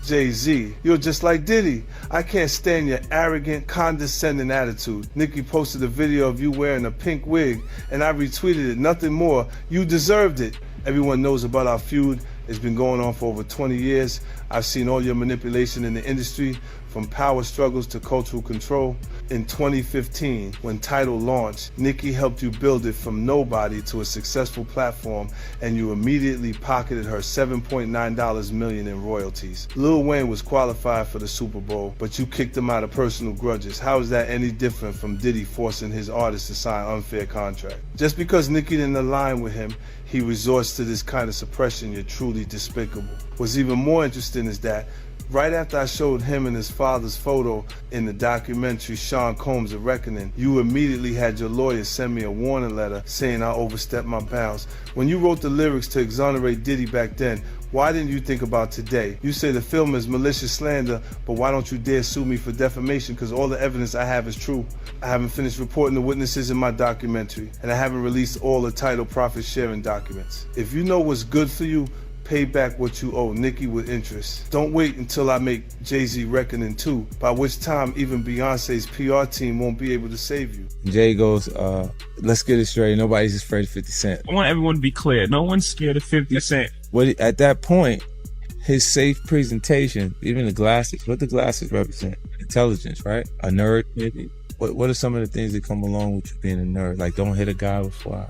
Jay-Z, you're just like Diddy. I can't stand your arrogant, condescending attitude. Nicki posted a video of you wearing a pink wig, and I retweeted it. Nothing more. You deserved it. Everyone knows about our feud. It's been going on for over 20 years. I've seen all your manipulation in the industry, from power struggles to cultural control. In 2015, when Tidal launched, Nicki helped you build it from nobody to a successful platform, and you immediately pocketed her $7.9 million in royalties. Lil Wayne was qualified for the Super Bowl, but you kicked him out of personal grudges. How is that any different from Diddy forcing his artists to sign unfair contracts? Just because Nicki didn't align with him, he resorts to this kind of suppression. You're truly despicable. What's even more interesting is that right after I showed him and his father's photo in the documentary Sean Combs' A Reckoning, you immediately had your lawyer send me a warning letter saying I overstepped my bounds. When you wrote the lyrics to exonerate Diddy back then, why didn't you think about today? You say the film is malicious slander, but why don't you dare sue me for defamation? Because all the evidence I have is true. I haven't finished reporting the witnesses in my documentary, and I haven't released all the Tidal profit sharing documents. If you know what's good for you, pay back what you owe Nicki with interest. Don't wait until I make Jay-Z Reckoning 2, by which time even Beyonce's PR team won't be able to save you. Jay goes, let's get it straight. Nobody's afraid of 50 Cent. I want everyone to be clear. No one's scared of 50 Cent. At that point, his safe presentation, even the glasses, what the glasses represent? Intelligence, right? A nerd, maybe? What are some of the things that come along with you being a nerd? Like, don't hit a guy with fly.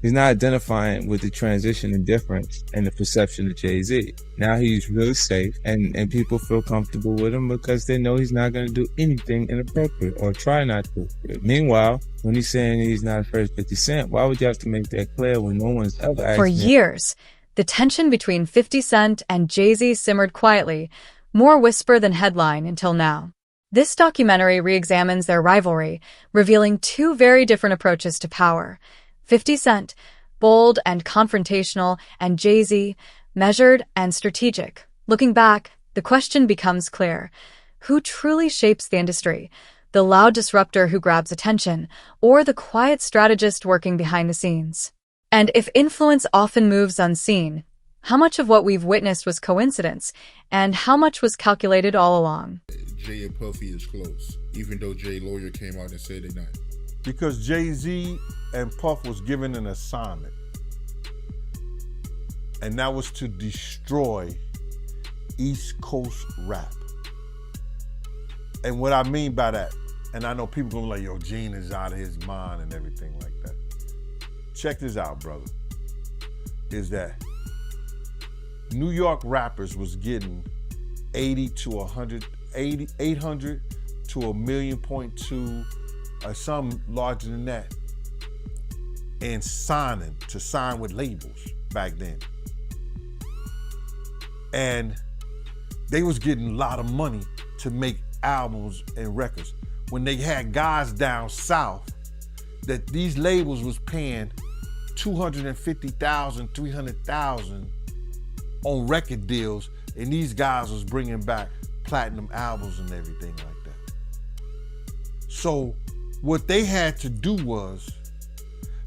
He's not identifying with the transition and difference and the perception of Jay-Z. Now he's really safe, and people feel comfortable with him because they know he's not going to do anything inappropriate or try not to. Meanwhile, when he's saying he's not afraid of 50 Cent, why would you have to make that clear when no one's ever asked For years, the tension between 50 Cent and Jay-Z simmered quietly, more whisper than headline until now. This documentary re-examines their rivalry, revealing two very different approaches to power. 50 Cent, bold and confrontational, and Jay-Z, measured and strategic. Looking back, the question becomes clear. Who truly shapes the industry? The loud disruptor who grabs attention, or the quiet strategist working behind the scenes? And if influence often moves unseen, how much of what we've witnessed was coincidence, and how much was calculated all along? Jay and Puffy is close, even though Jay's lawyer came out and said they're not. Because Jay-Z and Puff was given an assignment, and that was to destroy East Coast rap. And what I mean by that, and I know people gonna be like, yo, Gene is out of his mind and everything like that. Check this out, brother, is that New York rappers was getting 800 to 1.2 million, or some larger than that, and to sign with labels back then. And they was getting a lot of money to make albums and records. When they had guys down south that these labels was paying $250,000, $300,000 on record deals, and these guys was bringing back platinum albums and everything like that. So what they had to do was,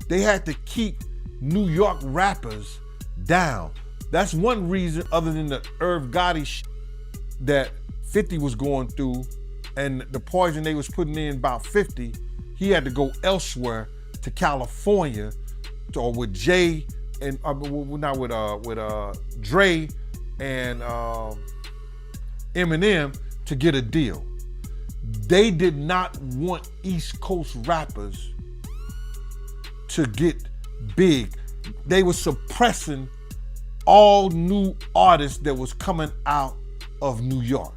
they had to keep New York rappers down. That's one reason, other than the Irv Gotti shit that 50 was going through and the poison they was putting in about 50, he had to go elsewhere to California, or with Jay and not with Dre and Eminem to get a deal. They did not want East Coast rappers to get big. They were suppressing all new artists that was coming out of New York.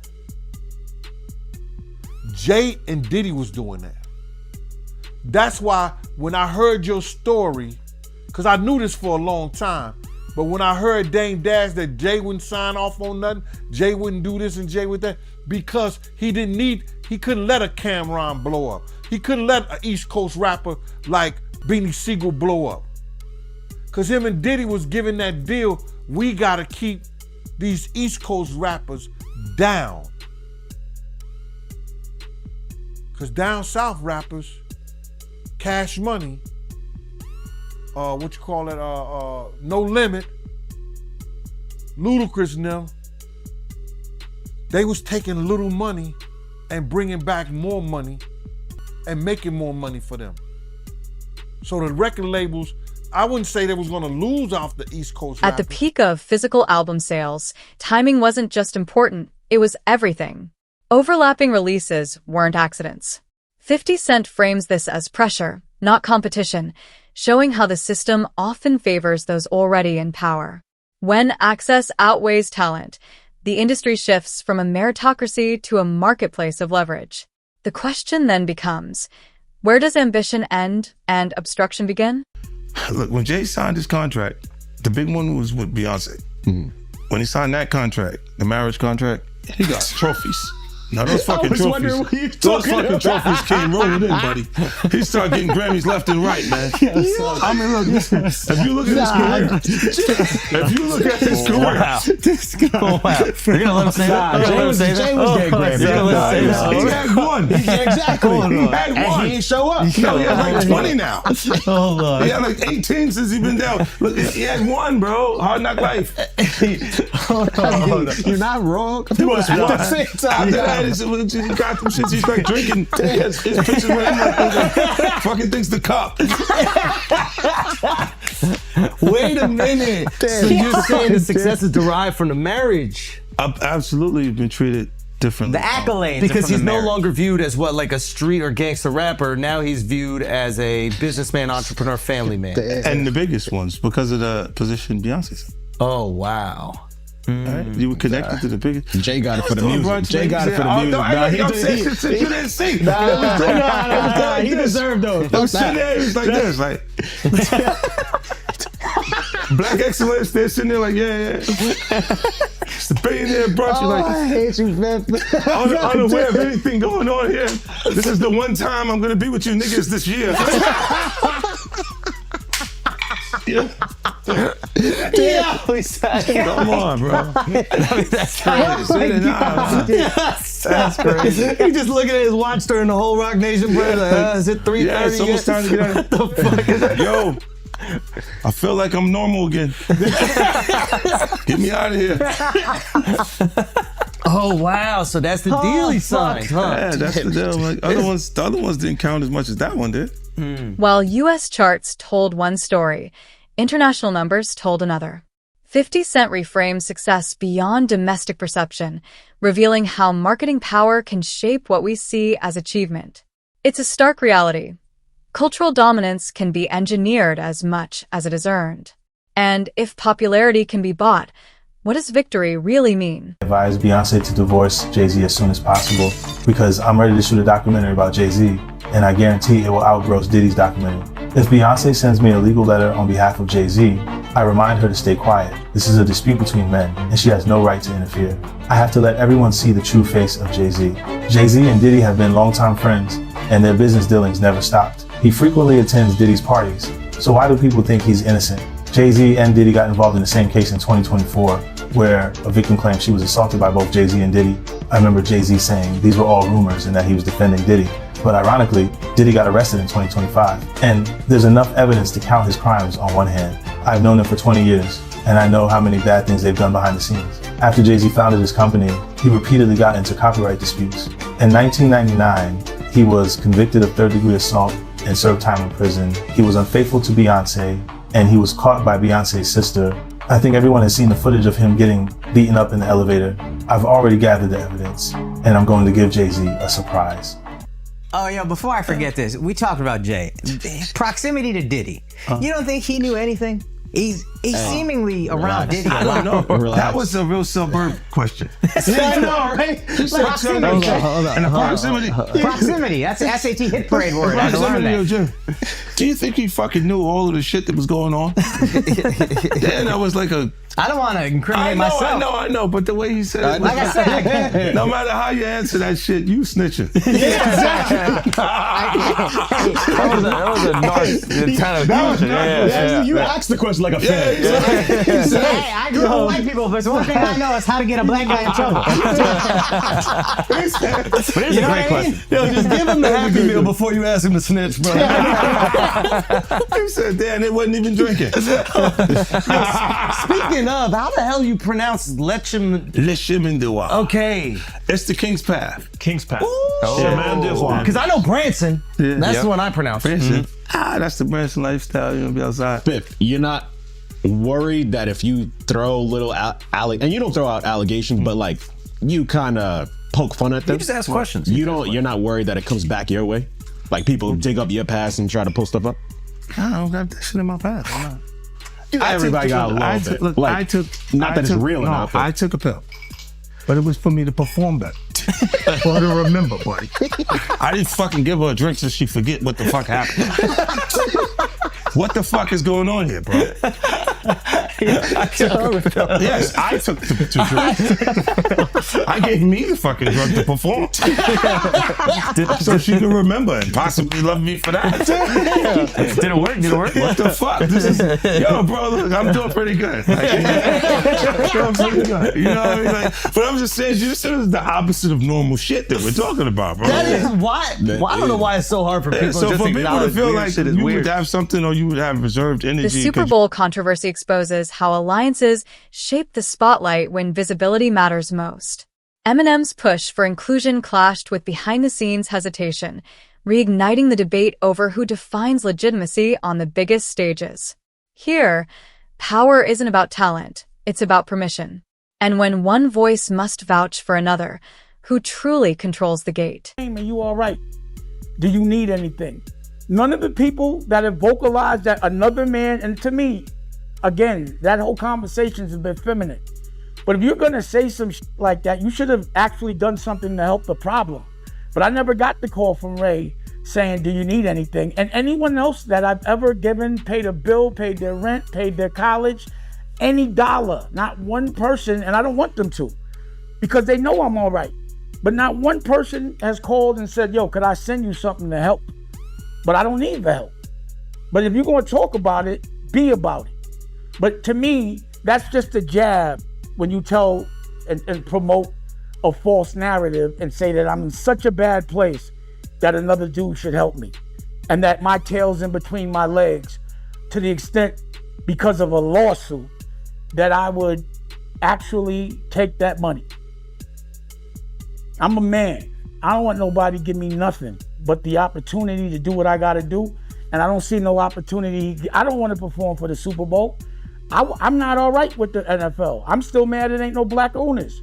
Jay and Diddy was doing that. That's why when I heard your story, because I knew this for a long time, but when I heard Dame Dash that Jay wouldn't sign off on nothing, Jay wouldn't do this and Jay would that, because he couldn't let a Cameron blow up. He couldn't let an East Coast rapper like Beanie Siegel blow up. Because him and Diddy was giving that deal, we gotta keep these East Coast rappers down. Because down south rappers, Cash Money, No Limit, Ludacris and them, They was taking little money and bringing back more money and making more money for them. So the record labels, I wouldn't say they was gonna lose off the East Coast At the rappers. peak of physical album sales, timing wasn't just important, it was everything. Overlapping releases weren't accidents. 50 Cent frames this as pressure, not competition, showing how the system often favors those already in power. When access outweighs talent, the industry shifts from a meritocracy to a marketplace of leverage. The question then becomes, where does ambition end and obstruction begin? Look, when Jay signed his contract, the big one was with Beyonce. When he signed that contract, the marriage contract, he got trophies. Now those fucking trophies, those fucking trophies came rolling in, buddy. He started getting Grammys left and right, man. I mean, look, listen, if you look at his career, This guy. You're gonna let him say that? Jay was getting Grammys. he had one. Exactly. He had And one. he ain't show up. No, he has like 20 now. Hold on. He had like 18 since he been down. Look, he had one, bro. Hard Knock Life. Hold on. You're not wrong. At the same time. After that, he got them shits. He started drinking. His pictures were like, fucking things to cup. Wait a minute. So you're saying the success is derived from the marriage? I've absolutely been treated differently. The accolades. Because he's no longer viewed as what, like a street or gangster rapper. Now he's viewed as a businessman, entrepreneur, family man. And the biggest ones because of the position Beyonce's. Oh, wow. Right? You were connected to the biggest. Jay got it for the music. Jay got it for the music. No, I'm saying shit you didn't see. He deserved those. I'm sitting there, it's like this, like Black excellence. They're sitting there like, yeah. It's the billionaire brunch. You're like, I hate you, man. unaware of anything going on here. This is the one time I'm gonna be with you niggas this year. Yeah. Come on, bro. That's crazy. That's crazy. He just looking at his watch during the whole Rock Nation break. Like, is it 3:30? Yeah, it's almost time to get out. What the fuck is that? Yo, I feel like I'm normal again. Get me out of here. Oh wow! So that's the deal he signed, huh? Yeah, that's the deal. Like the other ones didn't count as much as that one did. While U.S. charts told one story, international numbers told another. 50 Cent reframed success beyond domestic perception, revealing how marketing power can shape what we see as achievement. It's a stark reality. Cultural dominance can be engineered as much as it is earned. And if popularity can be bought, what does victory really mean? I advise Beyonce to divorce Jay-Z as soon as possible because I'm ready to shoot a documentary about Jay-Z, and I guarantee it will outgross Diddy's documentary. If Beyonce sends me a legal letter on behalf of Jay-Z, I remind her to stay quiet. This is a dispute between men, and she has no right to interfere. I have to let everyone see the true face of Jay-Z. Jay-Z and Diddy have been longtime friends, and their business dealings never stopped. He frequently attends Diddy's parties, so why do people think he's innocent? Jay-Z and Diddy got involved in the same case in 2024, where a victim claimed she was assaulted by both Jay-Z and Diddy. I remember Jay-Z saying these were all rumors and that he was defending Diddy. But ironically, Diddy got arrested in 2025. And there's enough evidence to count his crimes on one hand. I've known them for 20 years, and I know how many bad things they've done behind the scenes. After Jay-Z founded his company, he repeatedly got into copyright disputes. In 1999, he was convicted of third-degree assault and served time in prison. He was unfaithful to Beyonce, and he was caught by Beyonce's sister. I think everyone has seen the footage of him getting beaten up in the elevator. I've already gathered the evidence, and I'm going to give Jay-Z a surprise. Oh, yeah, before I forget this, we talked about Jay. Proximity to Diddy. You don't think he knew anything? He's seemingly around Diddy a I lot. don't know. That was a real suburb question. Yeah, I know, right? Proximity. And the proximity. Proximity. That's the SAT hit parade word. I had to learn that. Do you think he fucking knew all of the shit that was going on? Yeah, that was like a... I don't want to incriminate myself. I know, but the way he said it, like I said, no matter how you answer that shit, you snitching. Yeah, exactly. That was a nice kind of question. You asked the question like a fan. Hey, I grew up with white people, but the one thing I know is how to get a black guy in trouble. But it's a great question. Yo, just give him the Happy Meal before you ask him to snitch, bro. He said, damn, they wasn't even drinking. Speaking of, how the hell you pronounce Lechem? Lechemin-Dewa. Okay. It's the King's Path. King's Path. Because I know Branson. That's the one I pronounce. Branson. That's the Branson lifestyle. You know, be outside. Biff, you're not worried that if you throw little and you don't throw out allegations, but like you kind of poke fun at them. You just ask questions. You're not worried that it comes back your way? Like people dig up your past and try to pull stuff up? I don't got that shit in my past. Everybody got a little bit. Look, like, not that it's real enough. I took a pill, but it was for me to perform better. For her to remember, buddy. I didn't fucking give her a drink so she forget what the fuck happened. What the fuck is going on here, bro? Yes, I took the drink. I gave me the fucking drug to perform. So she can remember and possibly love me for that. Did it work? What the fuck? Yo, bro, look, I'm doing pretty good. Like, doing pretty good. You know what I mean? Like, but I'm just saying, you said it's the opposite of normal shit that we're talking about, bro. That is why. I don't know why it's so hard for people so just for to people to feel like shit is you weird. would have something or you would have reserved energy. The Super Bowl controversy exposes how alliances shape the spotlight when visibility matters most. Eminem's push for inclusion clashed with behind-the-scenes hesitation, reigniting the debate over who defines legitimacy on the biggest stages. Here, power isn't about talent, it's about permission. And when one voice must vouch for another, who truly controls the gate? Are you all right? Do you need anything? None of the people that have vocalized that another man, and to me, again, that whole conversation has been feminine. But if you're gonna say some like that, you should have actually done something to help the problem. But I never got the call from Ray saying, do you need anything? And anyone else that I've ever given, paid a bill, paid their rent, paid their college, any dollar, not one person, and I don't want them to, because they know I'm all right. But not one person has called and said, yo, could I send you something to help? But I don't need the help. But if you're going to talk about it, be about it. But to me, that's just a jab when you tell and promote a false narrative and say that I'm in such a bad place that another dude should help me. And that my tail's in between my legs to the extent, because of a lawsuit, that I would actually take that money. I'm a man. I don't want nobody to give me nothing but the opportunity to do what I got to do. And I don't see no opportunity. I don't want to perform for the Super Bowl. I'm not all right with the NFL. I'm still mad it ain't no black owners.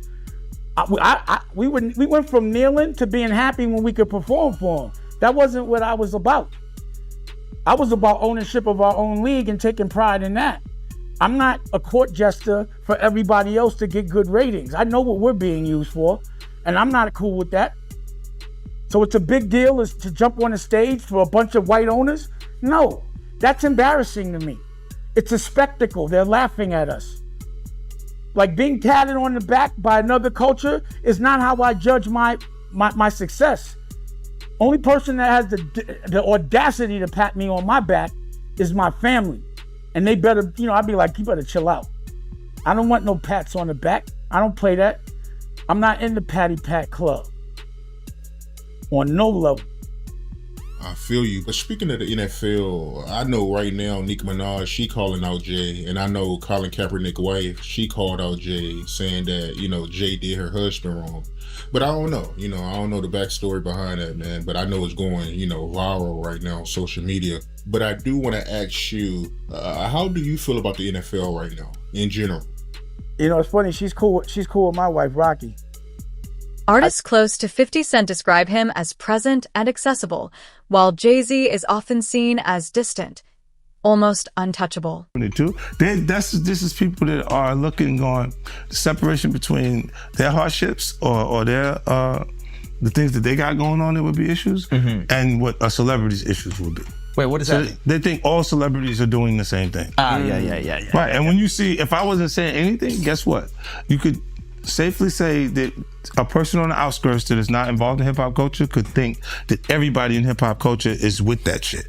We went from kneeling to being happy when we could perform for them. That wasn't what I was about. I was about ownership of our own league and taking pride in that. I'm not a court jester for everybody else to get good ratings. I know what we're being used for, and I'm not cool with that. So it's a big deal is to jump on a stage for a bunch of white owners? No, that's embarrassing to me. It's a spectacle. They're laughing at us. Like being tatted on the back by another culture is not how I judge my success. Only person that has the audacity to pat me on my back is my family. And they better, I'd be like, you better chill out. I don't want no pats on the back. I don't play that. I'm not in the patty pat club. On no level. I feel you. But speaking of the NFL, I know right now Nicki Minaj, she calling out Jay. And I know Colin Kaepernick's wife, she called out Jay saying that, Jay did her husband wrong. But I don't know. I don't know the backstory behind that, man. But I know it's going, viral right now on social media. But I do want to ask you, how do you feel about the NFL right now, in general? It's funny. She's cool with my wife, Rocky. Artists close to 50 Cent describe him as present and accessible, while Jay-Z is often seen as distant, almost untouchable. This is people that are looking on the separation between their hardships or their the things that they got going on that would be issues, and what a celebrity's issues would be. Wait, what does that mean? They think all celebrities are doing the same thing. Yeah. Right, and when you see, if I wasn't saying anything, guess what? You could safely say that a person on the outskirts that is not involved in hip hop culture could think that everybody in hip hop culture is with that shit.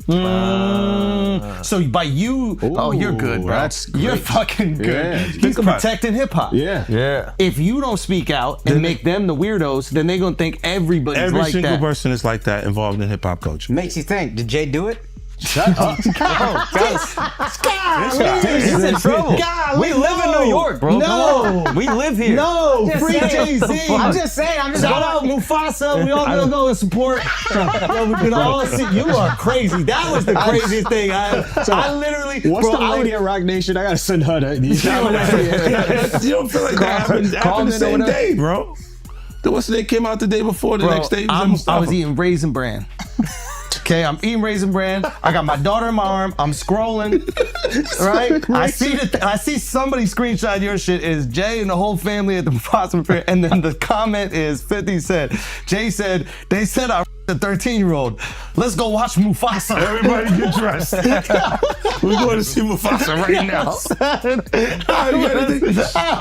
So by you, you're good, bro. That's great. You're fucking good. Yeah. He's protecting hip hop. Yeah. If you don't speak out and make them the weirdos, then they're gonna think everybody's Every like single that. person is like that involved in hip hop culture. Makes you think, did Jay do it? Shut up. He's in trouble. We live in New York, bro. No. We live here. No, free Jay-Z. I'm just saying. Shout out Mufasa. We all gonna go and support. Yo, we can all see. You are crazy. That was the craziest thing. I literally. What's the lady at Rock Nation? I gotta send her that. You don't feel like that happened the same day, bro. What's the day came out the day before the next day? I was eating Raisin Bran. Okay, I'm eating Raisin Bran. I got my daughter in my arm. I'm scrolling, right? I see somebody screenshot your shit. Is Jay and the whole family at the Mufasa fair? And then the comment is 50 said, Jay said, they said I a 13-year-old. Let's go watch Mufasa. Everybody get dressed. We're going to see Mufasa right now.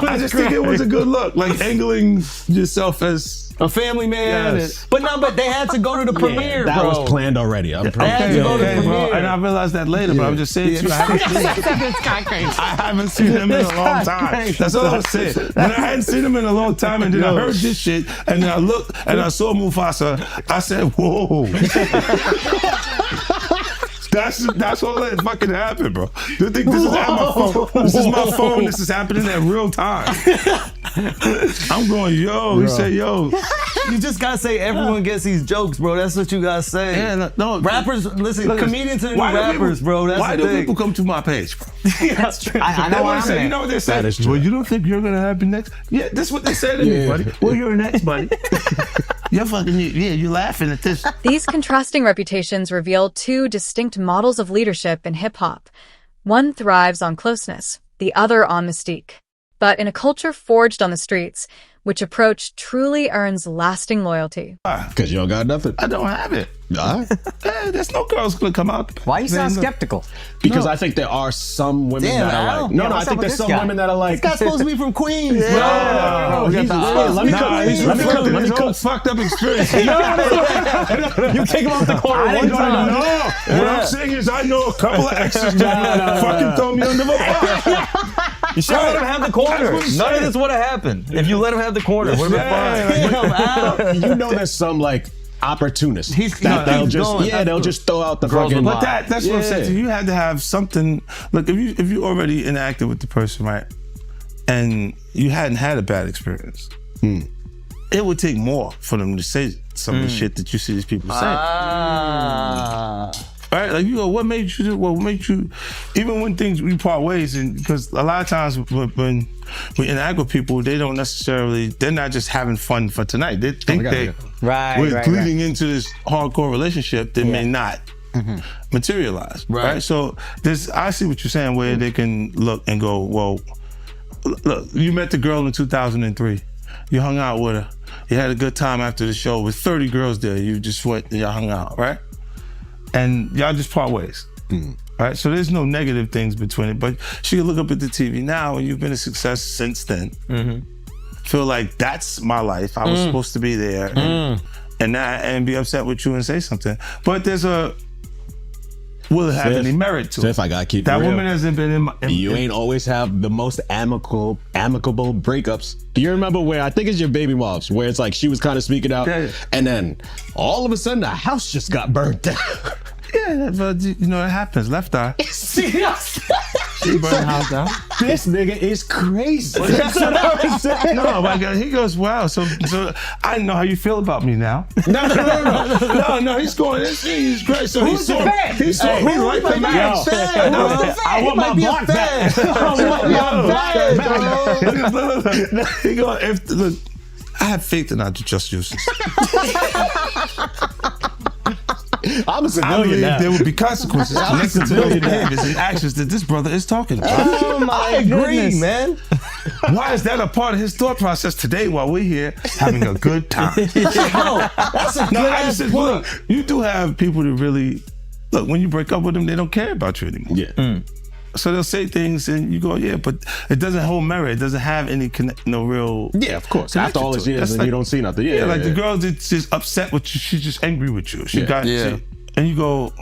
I just think it was a good look, like angling yourself as a family man. Yes. But they had to go to the premiere, that bro. was planned already. I'm Okay, bro. And I realized that later, but I'm just saying to you, I haven't seen him in a long time. That's all I'm saying. When I hadn't seen him in a long time, and then I heard this shit, and then I looked and I saw Mufasa, I said, whoa. That's all that fucking happened, bro. You think this is at my phone? This is my phone. This is happening at real time. I'm going, yo. He said, yo. You just gotta say everyone gets these jokes, bro. That's what you gotta say. Yeah, no. Rappers, listen, comedians are new rappers, bro. That's why the do thing. people come to my page, bro? That's true. I know what I'm saying. You know what they say? That is true. Well, you don't think you're gonna have me next? Yeah, that's what they say to me, buddy. Well, you're next, buddy. You're fucking, you're laughing at this. These contrasting reputations reveal two distinct models of leadership in hip-hop. One thrives on closeness, the other on mystique. But in a culture forged on the streets, which approach truly earns lasting loyalty. Because you don't got nothing. I don't have it. All right. There's no girls gonna come out. Why you sound skeptical? Because I think there are some women that are like. No, I think there's some women that are like. This guy's supposed to be from Queens, bro. No, let me cook. Fucked up experience. You take him off the corner one time. No. What I'm saying is I know a couple of exes that fucking throw me under the bus. You should let him have the corner. None of this would have happened if you let him have the corner. Would have been fine. You know, there's some like opportunists. They'll just throw out the fucking. But that's what I'm saying. You had to have something. Look, if you already interacted with the person, right, and you hadn't had a bad experience, it would take more for them to say some of the shit that you see these people say. Right? Like, you go, what made you do? What made you, even when we part ways, and because a lot of times when we interact with people, they're not just having fun for tonight. They think we're bleeding into this hardcore relationship that may not materialize. Right? So I see what you're saying, where they can look and go, well, look, you met the girl in 2003. You hung out with her. You had a good time after the show with 30 girls there. You just went and y'all hung out, right? And y'all just part ways, right? So there's no negative things between it, but she can look up at the TV now and you've been a success since then. Feel like that's my life. I was supposed to be there and be upset with you and say something. But will it have any merit to it? If I gotta keep that it real, woman hasn't been you ain't always have the most amicable breakups. Do you remember where, I think it's your baby moms, where it's like she was kind of speaking out, and then all of a sudden the house just got burnt down. Yeah, but you know, it happens. Left eye. She burned the house down. This nigga is crazy. That's what I was saying. No, my God, he goes, wow. So I know how you feel about me now. No. He's going. He's great. So Who's the fan? He's right the man. I want my block back. He goes, look, I have faith in our just justice. I'm a I civilian believe now. there would be consequences connected to those behaviors and actions that this brother is talking about. Oh my goodness, man. Why is that a part of his thought process today while we're here having a good time? That's a good ass point. Look, you do have people that really, look, when you break up with them, they don't care about you anymore. Yeah. So they'll say things and you go, yeah, but it doesn't hold merit. It doesn't have any no real. Yeah, of course. After all these years and you don't see nothing. Yeah, like the girl that's just upset with you. She's just angry with you. She got shit. And you go.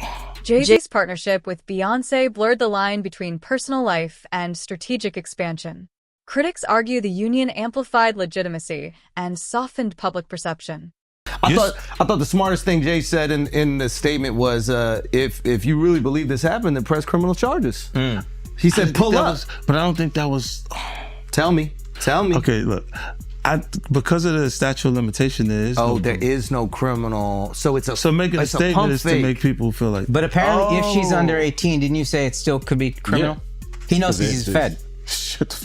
Jay-Z's partnership with Beyonce blurred the line between personal life and strategic expansion. Critics argue the union amplified legitimacy and softened public perception. I thought the smartest thing Jay said in the statement was, if you really believe this happened, then press criminal charges. He said pull up. But I don't think that was. Tell me. Okay, look. Because of the statute of limitation, there is there is no criminal. So it's a so making a statement is to make people feel like. But apparently, if she's under 18, didn't you say it still could be criminal? Yeah. He knows he's fed.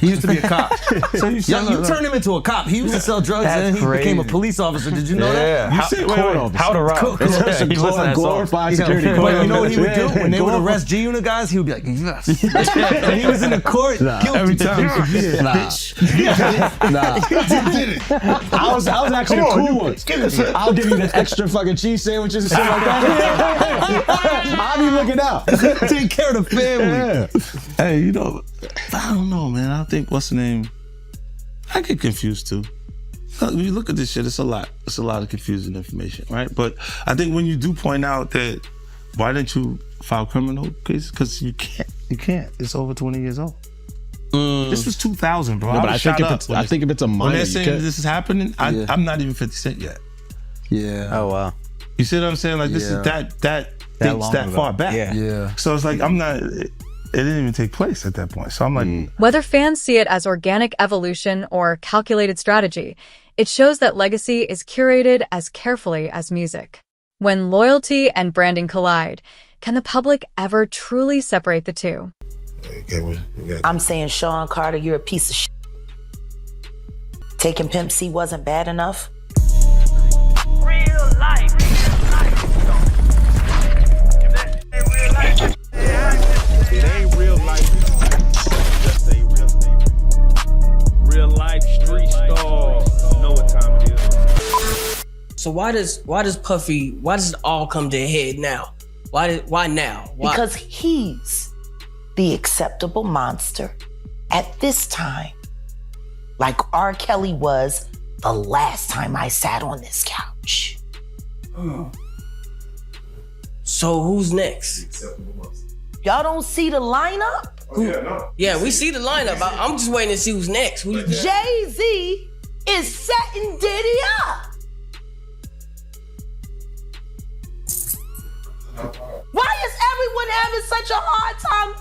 He used to be a cop. So you turned him into a cop. He used to sell drugs and he became a police officer. Did you know that? You said how to rob. He was a glorified security. But you know what he would do? When they would arrest G-Unit guys, he would be like, yes. And he was in the court guilty. Every time. I was actually the cool one. I'll give you the extra fucking cheese sandwiches and shit like that. I'll be looking out. Take care of the family. Hey, you know, I don't know, man. I think what's the name? I get confused too. When you look at this shit, it's a lot. It's a lot of confusing information, right? But I think when you do point out that, why didn't you file criminal cases? Because you can't. You can't. It's over 20 years old. This was 2000, bro. No, but I think if it's a minor, when they're saying this is happening, I'm not even 50 Cent yet. Yeah. Oh wow. You see what I'm saying? Like this is that dates that far back. Yeah. So it's like I'm not. It didn't even take place at that point. So I'm like, whether fans see it as organic evolution or calculated strategy, it shows that legacy is curated as carefully as music. When loyalty and branding collide, can the public ever truly separate the two? I'm saying, Sean Carter, you're a piece of shit. Taking Pimp C wasn't bad enough. Real life. It ain't real life. Just ain't real thing. Real life street star. You know what time it is. So why does it all come to a head now? Why now? Why? Because he's the acceptable monster at this time. Like R. Kelly was the last time I sat on this couch. So who's next? Y'all don't see the lineup? Yeah, we see the lineup. I'm just waiting to see who's next. Jay-Z is setting Diddy up. Why is everyone having such a hard time?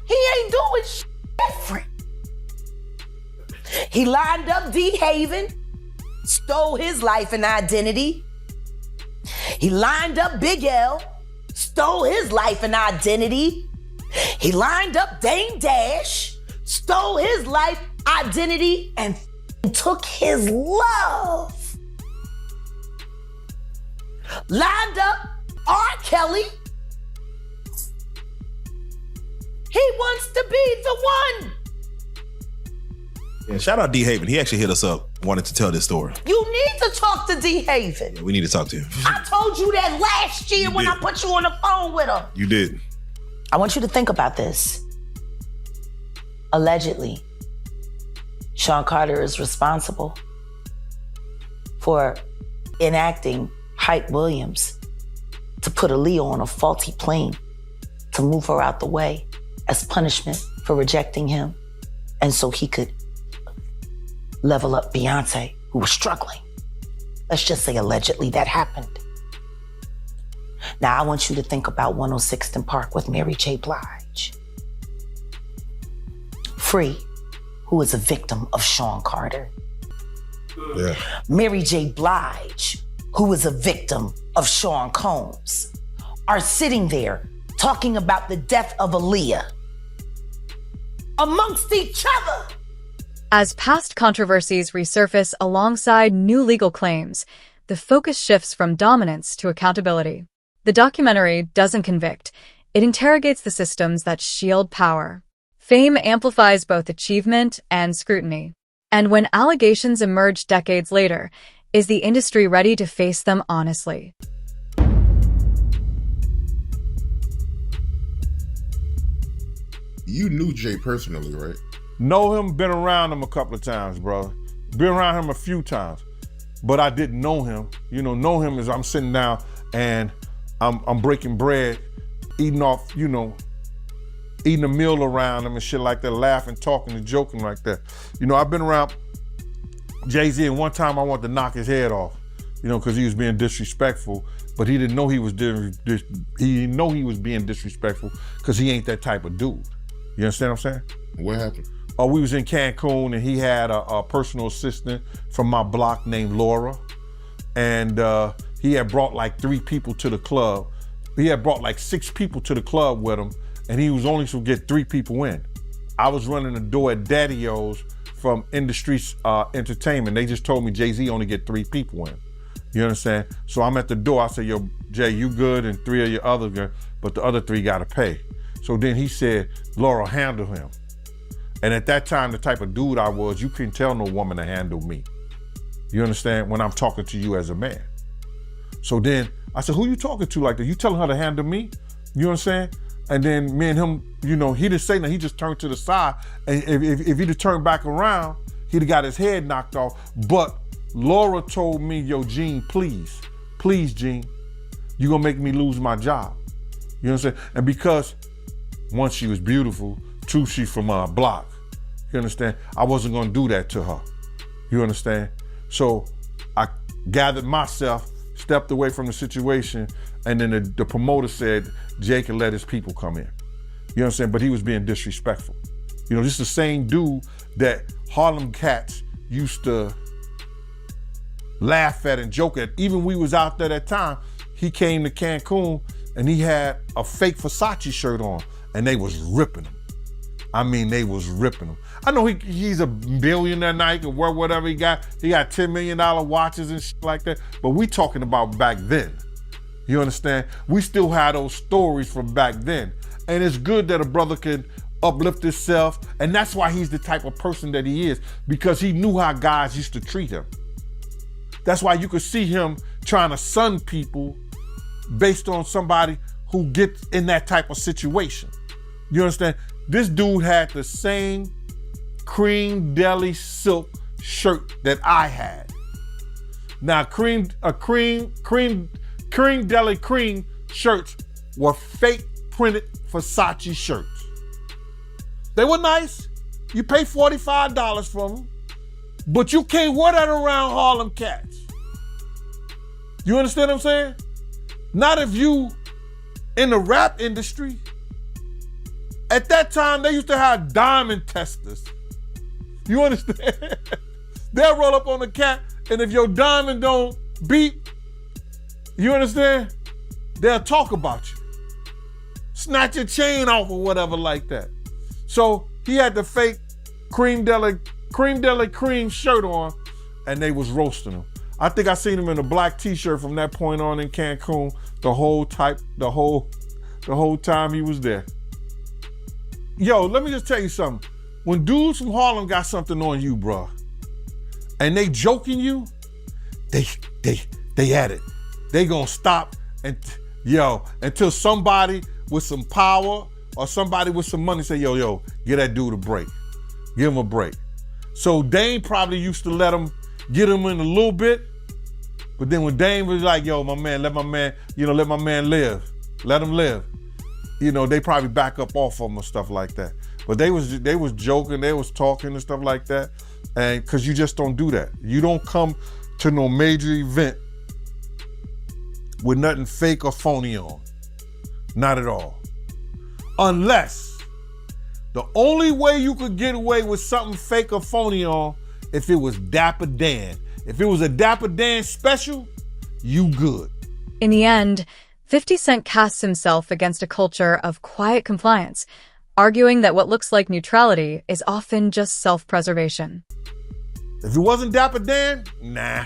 He ain't doing shit different. He lined up D. Haven, stole his life and identity. He lined up Big L, stole his life and identity. He lined up Dame Dash, stole his life, identity, and took his love. Lined up R. Kelly. He wants to be the one. Yeah, shout out D. Haven. He actually hit us up, wanted to tell this story. You need to talk to D. Haven. Yeah, we need to talk to him. I told you that last year when I put you on the phone with him. You did. I want you to think about this. Allegedly, Sean Carter is responsible for enacting Hype Williams to put Aaliyah on a faulty plane to move her out the way as punishment for rejecting him, and so he could level up Beyonce, who was struggling. Let's just say allegedly that happened. Now I want you to think about 106th and Park with Mary J. Blige. Free, who is a victim of Sean Carter. Yeah. Mary J. Blige, who is a victim of Sean Combs, are sitting there talking about the death of Aaliyah amongst each other. As past controversies resurface alongside new legal claims, the focus shifts from dominance to accountability. The documentary doesn't convict. It interrogates the systems that shield power. Fame amplifies both achievement and scrutiny. And when allegations emerge decades later, is the industry ready to face them honestly? You knew Jay personally, right? Know him, been around him a couple of times, brother. Been around him a few times, but I didn't know him. Know him as I'm sitting down and I'm breaking bread, eating off, eating a meal around him and shit like that, laughing, talking, and joking like that. I've been around Jay-Z, and one time I wanted to knock his head off, because he was being disrespectful, but he didn't know he was being disrespectful because he ain't that type of dude. You understand what I'm saying? What happened? We was in Cancun and he had a personal assistant from my block named Laura. And he had brought like 3 people to the club. He had brought like 6 people to the club with him, and he was only supposed to get 3 people in. I was running the door at Daddy-O's from Industry Entertainment. They just told me Jay-Z only get 3 people in. You understand? So I'm at the door. I said, yo, Jay, you good, and 3 of your other good, but the other 3 gotta pay. So then he said, Laura, handle him. And at that time, the type of dude I was, you couldn't tell no woman to handle me. You understand? When I'm talking to you as a man. So then I said, who you talking to like that? You telling her to handle me? You understand? And then me and him, he didn't say nothing. He just turned to the side. And if he'd have turned back around, he'd have got his head knocked off. But Laura told me, yo, Gene, please, Gene, you gonna make me lose my job. You know what I'm saying? And because, one, she was beautiful. 2, she from our block. You understand? I wasn't gonna do that to her. You understand? So I gathered myself, stepped away from the situation, and then the promoter said Jay can let his people come in. You know what I'm saying? But he was being disrespectful. This is the same dude that Harlem cats used to laugh at and joke at. Even we was out there that time, he came to Cancun and he had a fake Versace shirt on, and they was ripping him. I mean, they was ripping him. I know he's a billionaire now, he can wear whatever he got. He got $10 million watches and shit like that. But we talking about back then. You understand? We still have those stories from back then. And it's good that a brother can uplift himself. And that's why he's the type of person that he is, because he knew how guys used to treat him. That's why you could see him trying to sun people based on somebody who gets in that type of situation. You understand? This dude had the same cream deli silk shirt that I had. Now, cream deli cream shirts were fake printed Versace shirts. They were nice. You pay $45 for them, but you can't wear that around Harlem cats. You understand what I'm saying? Not if you in the rap industry. At that time, they used to have diamond testers. You understand? They'll roll up on the cat, and if your diamond don't beat, you understand? They'll talk about you. Snatch your chain off or whatever like that. So he had the fake cream deli cream shirt on, and they was roasting him. I think I seen him in a black t-shirt from that point on in Cancun the whole time he was there. Yo, let me just tell you something. When dudes from Harlem got something on you, bro, and they joking you, they at it. They gonna stop until somebody with some power or somebody with some money say, yo, give that dude a break. Give him a break. So Dame probably used to let him get him in a little bit, but then when Dame was like, yo, my man, let my man live. Let him live. They probably back up off of him or stuff like that. But they was joking, they was talking and stuff like that. And because you just don't do that. You don't come to no major event with nothing fake or phony on. Not at all. Unless the only way you could get away with something fake or phony on, if it was Dapper Dan. If it was a Dapper Dan special, you good. In the end, 50 Cent casts himself against a culture of quiet compliance, arguing that what looks like neutrality is often just self-preservation. If it wasn't Dapper Dan, nah,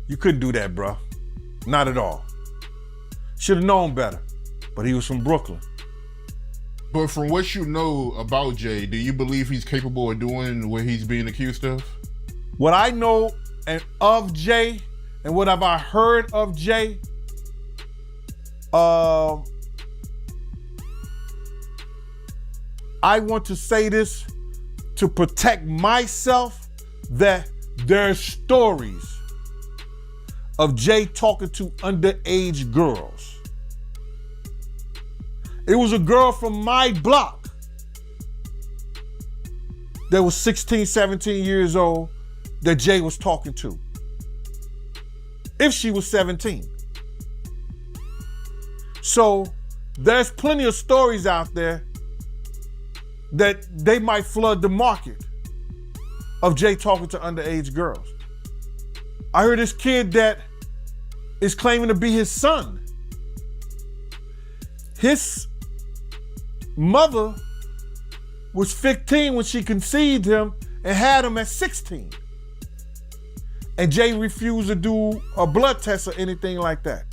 you couldn't do that, bro. Not at all. Should have known better, but he was from Brooklyn. But from what you know about Jay, do you believe he's capable of doing what he's being accused of? What I know of Jay, and what have I heard of Jay, I want to say this to protect myself, that there's stories of Jay talking to underage girls. It was a girl from my block that was 16, 17 years old that Jay was talking to. If she was 17. So there's plenty of stories out there that they might flood the market of Jay talking to underage girls. I heard this kid that is claiming to be his son. His mother was 15 when she conceived him and had him at 16. And Jay refused to do a blood test or anything like that.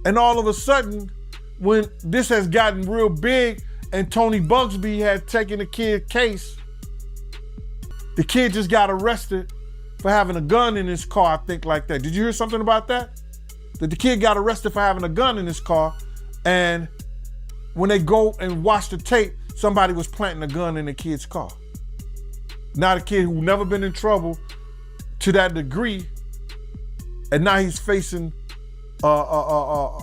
And all of a sudden, when this has gotten real big and Tony Bugsby had taken the kid case, the kid just got arrested for having a gun in his car, I think, like that. Did you hear something about that? That the kid got arrested for having a gun in his car, and when they go and watch the tape, somebody was planting a gun in the kid's car. Now the kid who never been in trouble to that degree, and now he's facing a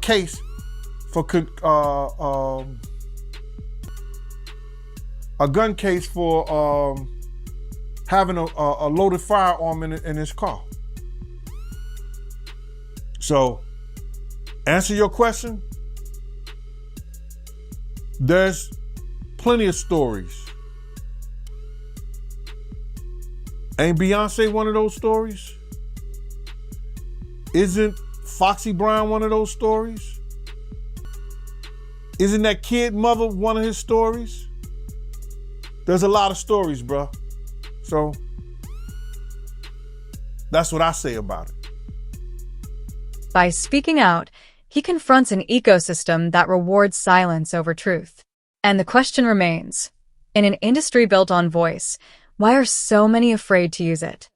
case for a gun case for having a loaded firearm in his car. So, answer your question. There's plenty of stories. Ain't Beyonce one of those stories? Isn't Foxy Brown one of those stories? Isn't that kid mother one of his stories? There's a lot of stories, bro. So that's what I say about it. By speaking out, he confronts an ecosystem that rewards silence over truth. And the question remains, in an industry built on voice, why are so many afraid to use it?